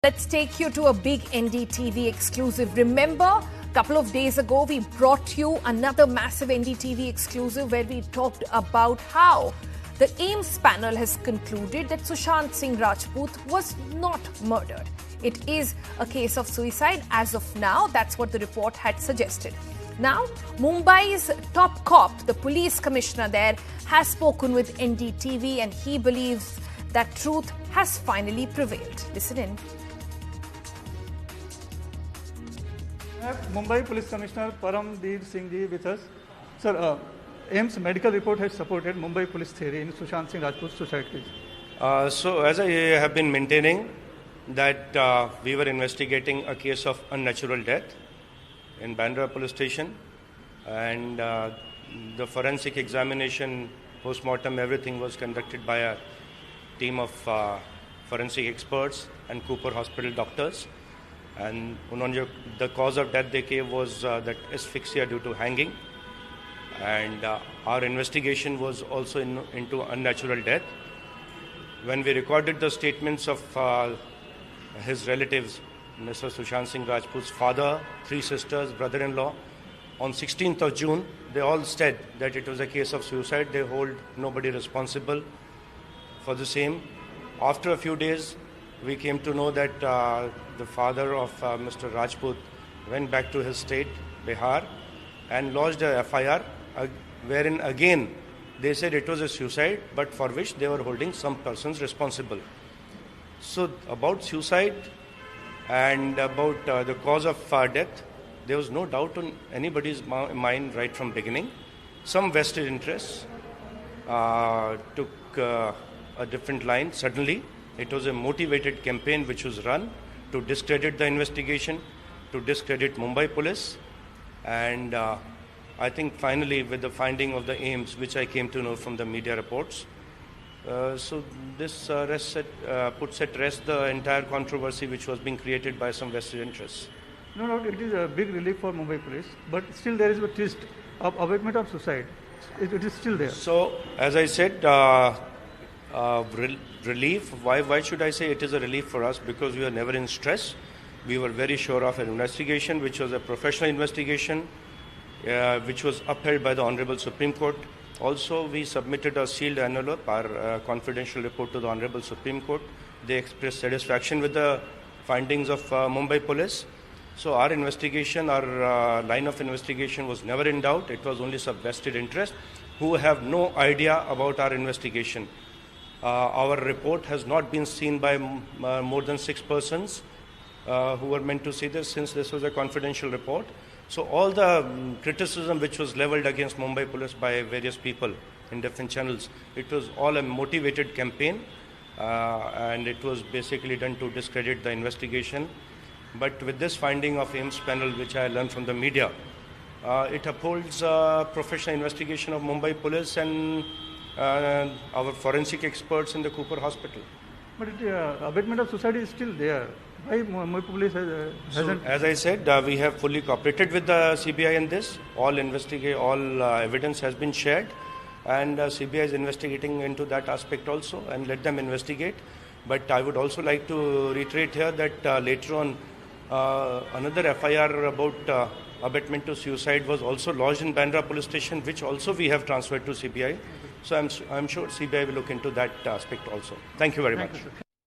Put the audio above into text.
Let's take you to a big NDTV exclusive. Remember, a couple of days ago, we brought you another massive NDTV exclusive where we talked about how the AIIMS panel has concluded that Sushant Singh Rajput was not murdered. It is a case of suicide as of now. That's what the report had suggested. Now, Mumbai's top cop, the police commissioner there, has spoken with NDTV and he believes that truth has finally prevailed. Listen in. Mumbai Police Commissioner Paramdeep Singh ji with us. Sir, AIIMS medical report has supported Mumbai police theory in Sushant Singh Rajput's suicide case. So as I have been maintaining that we were investigating a case of unnatural death in Bandra police station, and the forensic examination, post-mortem, everything was conducted by a team of forensic experts and Cooper Hospital doctors. And the cause of death they gave was that asphyxia due to hanging. And our investigation was also into unnatural death. When we recorded the statements of his relatives, Mr. Sushant Singh Rajput's father, 3 sisters, brother-in-law, on 16th of June, they all said that it was a case of suicide. They hold nobody responsible for the same. After a few days, we came to know that the father of Mr. Rajput went back to his state, Bihar, and lodged a FIR, wherein again they said it was a suicide, but for which they were holding some persons responsible. So about suicide and about the cause of death, there was no doubt on anybody's mind right from beginning. Some vested interests took a different line suddenly. It was a motivated campaign which was run to discredit the investigation, to discredit Mumbai police. And I think finally with the finding of the AIIMS, which I came to know from the media reports, so this puts at rest the entire controversy which was being created by some vested interests. No doubt it is a big relief for Mumbai police, but still there is a twist of abatement of suicide. It is still there. So as I said, relief. Why should I say it is a relief for us? Because we were never in stress. We were very sure of an investigation, which was a professional investigation, which was upheld by the Honorable Supreme Court. Also, we submitted a sealed envelope, our confidential report to the Honorable Supreme Court. They expressed satisfaction with the findings of Mumbai police. So our investigation, our line of investigation was never in doubt. It was only some vested interest who have no idea about our investigation. Our report has not been seen by more than 6 persons who were meant to see this, since this was a confidential report. So all the criticism which was leveled against Mumbai police by various people in different channels, it was all a motivated campaign and it was basically done to discredit the investigation. But with this finding of AIIMS panel, which I learned from the media, it upholds professional investigation of Mumbai police and our forensic experts in the Cooper Hospital. But abatement of suicide is still there. Why Mumbai police hasn't? So, as I said, we have fully cooperated with the CBI in this. All evidence has been shared, and CBI is investigating into that aspect also, and let them investigate. But I would also like to reiterate here that later on, another FIR about abatement to suicide was also lodged in Bandra police station, which also we have transferred to CBI. So I'm sure CBI will look into that aspect also. Thank you very much.